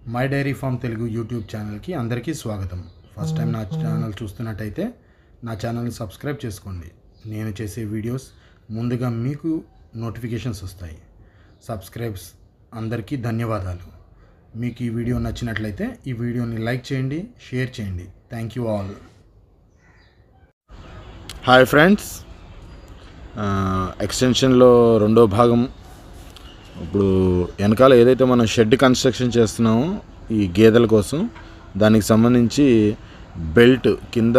My dairy farm Telugu YouTube ఛానల్కి అందరికీ స్వాగతం. ఫస్ట్ టైం నా ఛానల్ చూస్తున్నట్టయితే నా ఛానల్ని సబ్స్క్రైబ్ చేసుకోండి. నేను చేసే వీడియోస్ ముందుగా మీకు నోటిఫికేషన్స్ వస్తాయి. సబ్స్క్రైబ్స్ అందరికీ ధన్యవాదాలు. మీకు ఈ వీడియో నచ్చినట్లయితే ఈ వీడియోని లైక్ చేయండి, షేర్ చేయండి. Thank you all. Hi friends, ఎక్స్టెన్షన్లో రెండో భాగం. ఇప్పుడు వెనకాల ఏదైతే మనం షెడ్ కన్స్ట్రక్షన్ చేస్తున్నామో ఈ గేదెల కోసం, దానికి సంబంధించి కింద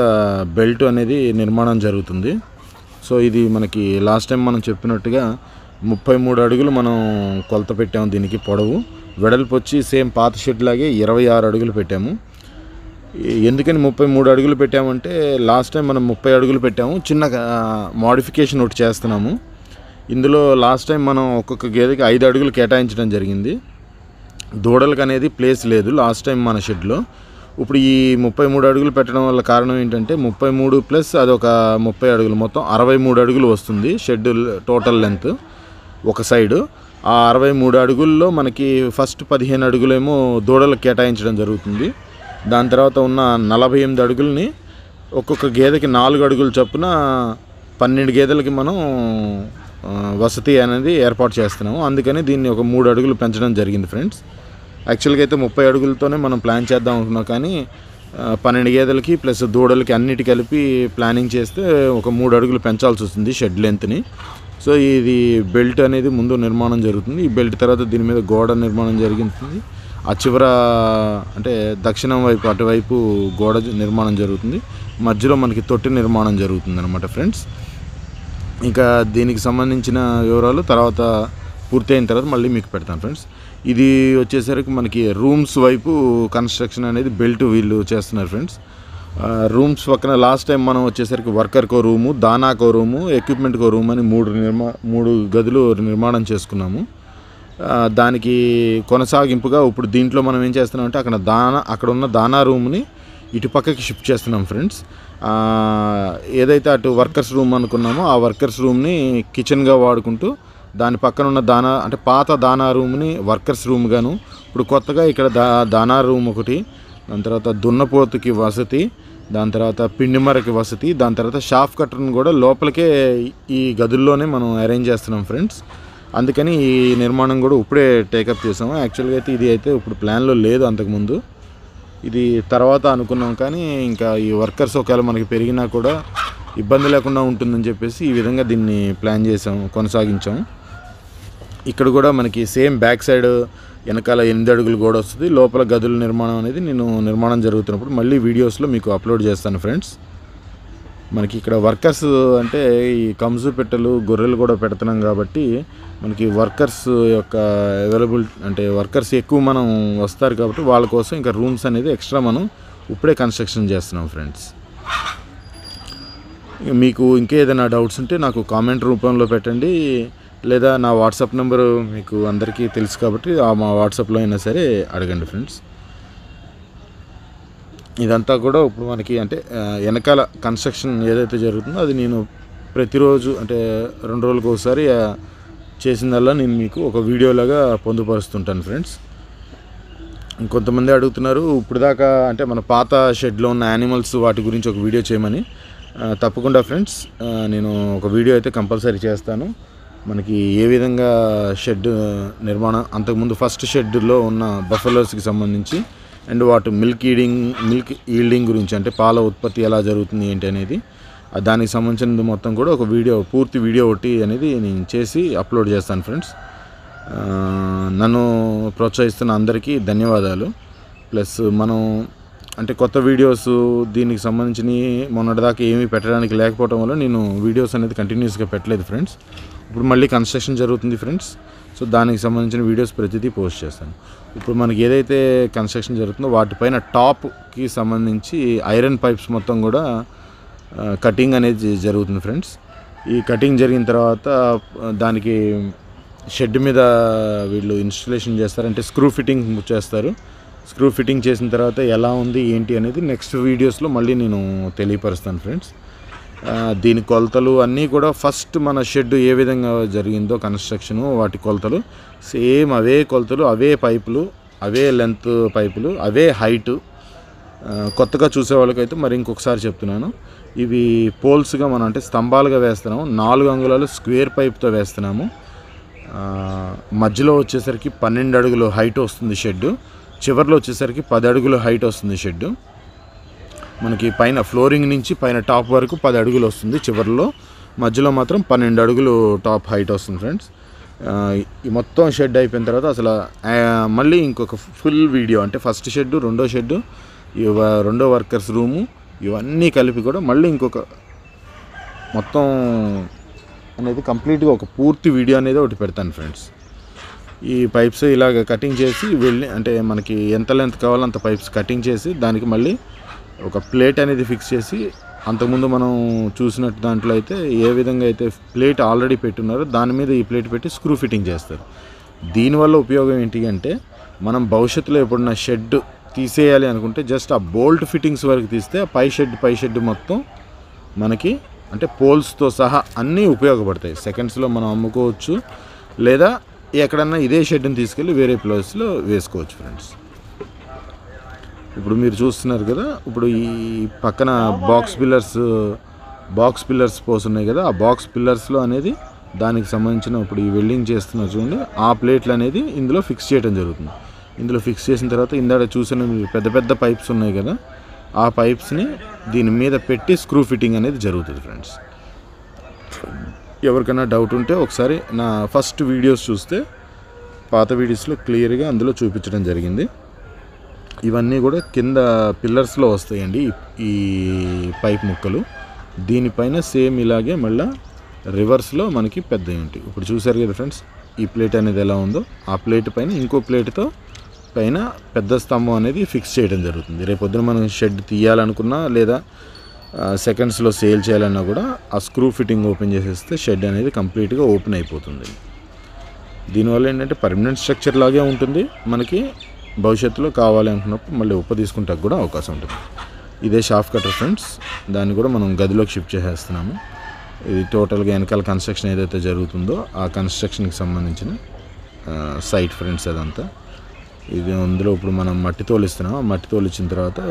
బెల్ట్ అనేది నిర్మాణం జరుగుతుంది. సో ఇది మనకి లాస్ట్ టైం మనం చెప్పినట్టుగా 33 అడుగులు మనం కొలత పెట్టాము. దీనికి పొడవు, వెడల్పు వచ్చి సేమ్ పాత షెడ్ లాగే 26 అడుగులు పెట్టాము. ఎందుకని 33 అడుగులు పెట్టామంటే లాస్ట్ టైం మనం 30 అడుగులు పెట్టాము. చిన్న మోడిఫికేషన్ ఒకటి చేస్తున్నాము. ఇందులో లాస్ట్ టైం మనం ఒక్కొక్క గేదెకి 5 అడుగులు కేటాయించడం జరిగింది. దూడలకు అనేది ప్లేస్ లేదు లాస్ట్ టైం మన షెడ్లో. ఇప్పుడు ఈ 33 అడుగులు పెట్టడం వల్ల కారణం ఏంటంటే 33 ప్లస్ అదొక 30 అడుగులు, మొత్తం 63 అడుగులు వస్తుంది షెడ్ టోటల్ లెంత్ ఒక సైడు. ఆ 63 అడుగుల్లో మనకి ఫస్ట్ 15 అడుగులేమో దూడలకు కేటాయించడం జరుగుతుంది. దాని తర్వాత ఉన్న 48 అడుగులని ఒక్కొక్క గేదెకి 4 అడుగులు చొప్పున 12 గేదెలకి మనం వసతి అనేది ఏర్పాటు చేస్తున్నాము. అందుకని దీన్ని ఒక 3 అడుగులు పెంచడం జరిగింది ఫ్రెండ్స్. యాక్చువల్గా అయితే 30 అడుగులతోనే మనం ప్లాన్ చేద్దాం అనుకున్నాం, కానీ 12 గేదెలకి ప్లస్ దూడలకి అన్నిటి కలిపి ప్లానింగ్ చేస్తే ఒక 3 అడుగులు పెంచాల్సి వస్తుంది షెడ్ లెంత్ని. సో ఇది బెల్ట్ అనేది ముందు నిర్మాణం జరుగుతుంది. ఈ బెల్ట్ తర్వాత దీని మీద గోడ నిర్మాణం జరుగుతుంది. ఆ చివర అంటే దక్షిణం వైపు అటువైపు గోడ నిర్మాణం జరుగుతుంది. మధ్యలో మనకి తొట్టి నిర్మాణం జరుగుతుంది అన్నమాట ఫ్రెండ్స్. ఇంకా దీనికి సంబంధించిన వివరాలు తర్వాత పూర్తయిన తర్వాత మళ్ళీ మీకు పెడతాను ఫ్రెండ్స్. ఇది వచ్చేసరికి మనకి రూమ్స్ వైపు కన్స్ట్రక్షన్ అనేది బెల్ట్ వీళ్ళు చేస్తున్నారు ఫ్రెండ్స్. రూమ్స్ పక్కన లాస్ట్ టైం మనం వచ్చేసరికి వర్కర్కో రూము, దానాకో రూము, ఎక్విప్మెంట్కో రూమ్ అని 3 గదులు నిర్మాణం చేసుకున్నాము. దానికి కొనసాగింపుగా ఇప్పుడు దీంట్లో మనం ఏం చేస్తున్నామంటే అక్కడ ఉన్న దానా రూమ్ని ఇటు పక్కకి షిఫ్ట్ చేస్తున్నాం ఫ్రెండ్స్. ఏదైతే అటు వర్కర్స్ రూమ్ అనుకున్నామో ఆ వర్కర్స్ రూమ్ని కిచెన్గా వాడుకుంటూ దాని పక్కన ఉన్న అంటే పాత దానా రూమ్ని వర్కర్స్ రూమ్ గాను, ఇప్పుడు కొత్తగా ఇక్కడ దానా రూమ్ ఒకటి, దాని తర్వాత దున్నపోతుకి వసతి, దాని తర్వాత పిండిమరకి వసతి, దాని తర్వాత షాఫ్ కట్టర్ని కూడా లోపలికే ఈ గదుల్లోనే మనం అరేంజ్ చేస్తున్నాం ఫ్రెండ్స్. అందుకని ఈ నిర్మాణం కూడా ఇప్పుడే టేకప్ చేసాము. యాక్చువల్గా అయితే ఇది అయితే ఇప్పుడు ప్లాన్లో లేదు, అంతకుముందు ఇది తర్వాత అనుకున్నాం. కానీ ఇంకా ఈ వర్కర్స్ ఒకవేళ మనకి పెరిగినా కూడా ఇబ్బంది లేకుండా ఉంటుందని చెప్పేసి ఈ విధంగా దీన్ని ప్లాన్ చేసాము, కొనసాగించాము. ఇక్కడ కూడా మనకి సేమ్ బ్యాక్ సైడ్ వెనకాల 8 అడుగులు గోడ వస్తుంది. లోపల గదుల నిర్మాణం అనేది నేను నిర్మాణం జరుగుతున్నప్పుడు మళ్ళీ వీడియోస్లో మీకు అప్లోడ్ చేస్తాను ఫ్రెండ్స్. మనకి ఇక్కడ వర్కర్స్ అంటే ఈ కంసు పెట్టెలు, గొర్రెలు కూడా పెడుతున్నాం కాబట్టి మనకి వర్కర్స్ యొక్క అంటే వర్కర్స్ ఎక్కువ మనం వస్తారు కాబట్టి వాళ్ళ కోసం ఇంకా రూమ్స్ అనేది ఎక్స్ట్రా మనం ఇప్పుడే కన్స్ట్రక్షన్ చేస్తున్నాం ఫ్రెండ్స్. మీకు ఇంకేదైనా డౌట్స్ ఉంటే నాకు కామెంట్ రూపంలో పెట్టండి, లేదా నా వాట్సాప్ నెంబరు మీకు అందరికీ తెలుసు కాబట్టి మా వాట్సాప్లో అయినా సరే అడగండి ఫ్రెండ్స్. ఇదంతా కూడా ఇప్పుడు మనకి అంటే వెనకాల కన్స్ట్రక్షన్ ఏదైతే జరుగుతుందో అది నేను ప్రతిరోజు అంటే 2 రోజులకు ఒకసారి చేసిందల్లా నేను మీకు ఒక వీడియోలాగా పొందుపరుస్తుంటాను ఫ్రెండ్స్. ఇంకొంతమంది అడుగుతున్నారు ఇప్పుడు దాకా అంటే మన పాత షెడ్లో ఉన్న యానిమల్స్ వాటి గురించి ఒక వీడియో చేయమని. తప్పకుండా ఫ్రెండ్స్, నేను ఒక వీడియో అయితే కంపల్సరీ చేస్తాను. మనకి ఏ విధంగా షెడ్ నిర్మాణం, అంతకుముందు ఫస్ట్ షెడ్లో ఉన్న బఫెలోస్కి సంబంధించి అండ్ వాటి మిల్క్ ఈల్డింగ్ గురించి, అంటే పాల ఉత్పత్తి ఎలా జరుగుతుంది ఏంటి అనేది, దానికి సంబంధించినది మొత్తం కూడా ఒక పూర్తి వీడియో ఒకటి అనేది నేను చేసి అప్లోడ్ చేస్తాను ఫ్రెండ్స్. నన్ను ప్రోత్సహిస్తున్న అందరికీ ధన్యవాదాలు. ప్లస్ మనం అంటే కొత్త వీడియోస్ దీనికి సంబంధించి మొన్నటిదాకా ఏమీ పెట్టడానికి లేకపోవడం వల్ల నేను వీడియోస్ అనేది కంటిన్యూస్గా పెట్టలేదు ఫ్రెండ్స్. ఇప్పుడు మళ్ళీ కన్స్ట్రక్షన్ జరుగుతుంది ఫ్రెండ్స్. సో దానికి సంబంధించిన వీడియోస్ ప్రతిదీ పోస్ట్ చేస్తాను. ఇప్పుడు మనకి ఏదైతే కన్స్ట్రక్షన్ జరుగుతుందో వాటిపైన టాప్కి సంబంధించి ఐరన్ పైప్స్ మొత్తం కూడా కటింగ్ అనేది జరుగుతుంది ఫ్రెండ్స్. ఈ కటింగ్ జరిగిన తర్వాత దానికి షెడ్ మీద వీళ్ళు ఇన్స్టలేషన్ చేస్తారంటే స్క్రూ ఫిట్టింగ్ చేస్తారు. స్క్రూ ఫిట్టింగ్ చేసిన తర్వాత ఎలా ఉంది ఏంటి అనేది నెక్స్ట్ వీడియోస్లో మళ్ళీ నేను తెలియపరుస్తాను ఫ్రెండ్స్. దీని కొలతలు అన్నీ కూడా ఫస్ట్ మన షెడ్ ఏ విధంగా జరిగిందో కన్స్ట్రక్షను, వాటి కొలతలు సేమ్ అవే కొలతలు, అవే పైపులు అవే లెంత్ పైపులు, అవే హైటు. కొత్తగా చూసే వాళ్ళకైతే మరి ఇంకొకసారి చెప్తున్నాను, ఇవి పోల్స్గా మనం అంటే స్తంభాలుగా వేస్తున్నాము. 4 అంగుళాలు స్క్వేర్ పైప్తో వేస్తున్నాము. మధ్యలో వచ్చేసరికి 12 అడుగులు హైట్ వస్తుంది షెడ్. చివరిలో వచ్చేసరికి 10 అడుగులు హైట్ వస్తుంది షెడ్. మనకి పైన ఫ్లోరింగ్ నుంచి పైన టాప్ వరకు 10 అడుగులు వస్తుంది. చివరిలో మధ్యలో మాత్రం 12 అడుగులు టాప్ హైట్ వస్తుంది ఫ్రెండ్స్. ఈ మొత్తం షెడ్ అయిపోయిన తర్వాత అసలు మళ్ళీ ఇంకొక ఫుల్ వీడియో అంటే ఫస్ట్ షెడ్, రెండో షెడ్, రెండో వర్కర్స్ రూము, ఇవన్నీ కలిపి కూడా మళ్ళీ ఇంకొక మొత్తం అనేది కంప్లీట్గా ఒక పూర్తి వీడియో అనేది ఒకటి పెడతాను ఫ్రెండ్స్. ఈ పైప్స్ ఇలాగ కటింగ్ చేసి వెళ్ళి అంటే మనకి ఎంత లెంత్ కావాలో అంత పైప్స్ కటింగ్ చేసి దానికి మళ్ళీ ఒక ప్లేట్ అనేది ఫిక్స్ చేసి, అంతకుముందు మనం చూసినట్టు దాంట్లో అయితే ఏ విధంగా అయితే ప్లేట్ ఆల్రెడీ పెట్టున్నారో దాని మీద ఈ ప్లేట్ పెట్టి స్క్రూ ఫిట్టింగ్ చేస్తారు. దీనివల్ల ఉపయోగం ఏంటి అంటే, మనం భవిష్యత్తులో ఎప్పుడన్నా షెడ్ తీసేయాలి అనుకుంటే జస్ట్ ఆ బోల్ట్ ఫిట్టింగ్స్ వరకు తీస్తే ఆ పై షెడ్ మొత్తం మనకి అంటే పోల్స్తో సహా అన్నీ ఉపయోగపడతాయి. సెకండ్స్లో మనం అమ్ముకోవచ్చు, లేదా ఎక్కడన్నా ఇదే షెడ్ని తీసుకెళ్ళి వేరే ప్లేస్లో వేసుకోవచ్చు ఫ్రెండ్స్. ఇప్పుడు మీరు చూస్తున్నారు కదా, ఇప్పుడు ఈ పక్కన బాక్స్ పిల్లర్స్ పోస్తున్నాయి కదా, ఆ బాక్స్ పిల్లర్స్లో అనేది దానికి సంబంధించిన ఇప్పుడు ఈ వెల్డింగ్ చేస్తున్నారు చూడండి, ఆ ప్లేట్లు అనేది ఇందులో ఫిక్స్ చేయడం జరుగుతుంది. ఇందులో ఫిక్స్ చేసిన తర్వాత ఇందాక చూసిన పెద్ద పెద్ద పైప్స్ ఉన్నాయి కదా, ఆ పైప్స్ని దీని మీద పెట్టి స్క్రూ ఫిట్టింగ్ అనేది జరుగుతుంది ఫ్రెండ్స్. ఎవరికైనా డౌట్ ఉంటే ఒకసారి నా ఫస్ట్ వీడియోస్ చూస్తే పాత వీడియోస్లో క్లియర్గా అందులో చూపించడం జరిగింది. ఇవన్నీ కూడా కింద పిల్లర్స్లో వస్తాయండి ఈ పైప్ ముక్కలు. దీనిపైన సేమ్ ఇలాగే మళ్ళీ రివర్స్లో మనకి పెద్దవి ఉంటాయి. ఇప్పుడు చూసారు కదా ఫ్రెండ్స్, ఈ ప్లేట్ అనేది ఎలా ఉందో, ఆ ప్లేట్ పైన ఇంకో ప్లేట్తో పైన పెద్ద స్తంభం అనేది ఫిక్స్ చేయడం జరుగుతుంది. రేపొద్దున మనం షెడ్ తీయాలనుకున్నా లేదా సెకండ్స్లో సేల్ చేయాలన్నా కూడా ఆ స్క్రూ ఫిట్టింగ్ ఓపెన్ చేసేస్తే షెడ్ అనేది కంప్లీట్గా ఓపెన్ అయిపోతుంది. దీనివల్ల ఏంటంటే పర్మనెంట్ స్ట్రక్చర్ లాగే ఉంటుంది. మనకి భవిష్యత్తులో కావాలి అనుకున్నప్పుడు మళ్ళీ తీసుకుంటాక కూడా అవకాశం ఉంటుంది. ఇదే షాఫ్ట్ కటర్ ఫ్రెండ్స్, దాన్ని కూడా మనం గదిలోకి షిఫ్ట్ చేసేస్తున్నాము. ఇది టోటల్గా వెనకాల కన్స్ట్రక్షన్ ఏదైతే జరుగుతుందో ఆ కన్స్ట్రక్షన్కి సంబంధించిన సైట్ ఫ్రెండ్స్ అదంతా. ఇది అందులో ఇప్పుడు మనం మట్టి తోలిస్తున్నాం. ఆ మట్టి తోలిచ్చిన తర్వాత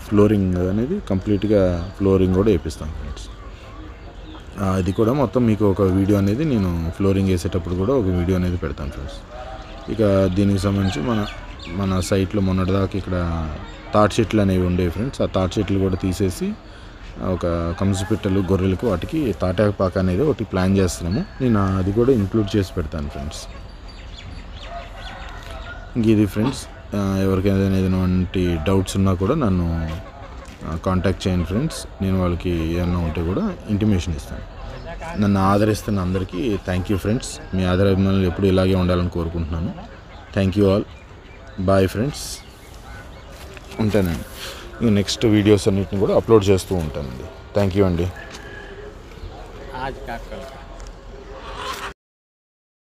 ఫ్లోరింగ్ అనేది కంప్లీట్గా ఫ్లోరింగ్ కూడా వేపిస్తాం ఫ్రెండ్స్. అది కూడా మొత్తం మీకు ఒక వీడియో అనేది నేను ఫ్లోరింగ్ వేసేటప్పుడు కూడా ఒక వీడియో అనేది పెడతాను ఫ్రెండ్స్. ఇక దీనికి సంబంధించి మన సైట్లో మొన్నటిదాకా ఇక్కడ తాటి చెట్లు అనేవి ఉండేవి ఫ్రెండ్స్. ఆ తాటి చెట్లు కూడా తీసేసి ఒక కంసుపిట్టలు, గొర్రెలకు వాటికి తాటాపాక అనేది ఒకటి ప్లాన్ చేస్తున్నాము. నేను అది కూడా ఇంక్లూడ్ చేసి పెడతాను ఫ్రెండ్స్. ఇది ఫ్రెండ్స్, ఎవరికైనా ఏదైనా డౌట్స్ ఉన్నా కూడా నన్ను కాంటాక్ట్ చేయండి ఫ్రెండ్స్. నేను వాళ్ళకి ఏమన్నా ఉంటే కూడా ఇంటిమేషన్ ఇస్తాను. నన్ను ఆదరిస్తున్న అందరికీ థ్యాంక్ యూ ఫ్రెండ్స్. మీ ఆదరాభిమానులు ఎప్పుడు ఇలాగే ఉండాలని కోరుకుంటున్నాను. Thank you all. Bye friends, ఉంటానండి. ఇంకా నెక్స్ట్ వీడియోస్ అన్నిటిని కూడా అప్లోడ్ చేస్తూ ఉంటానండి. థ్యాంక్ యూ అండి.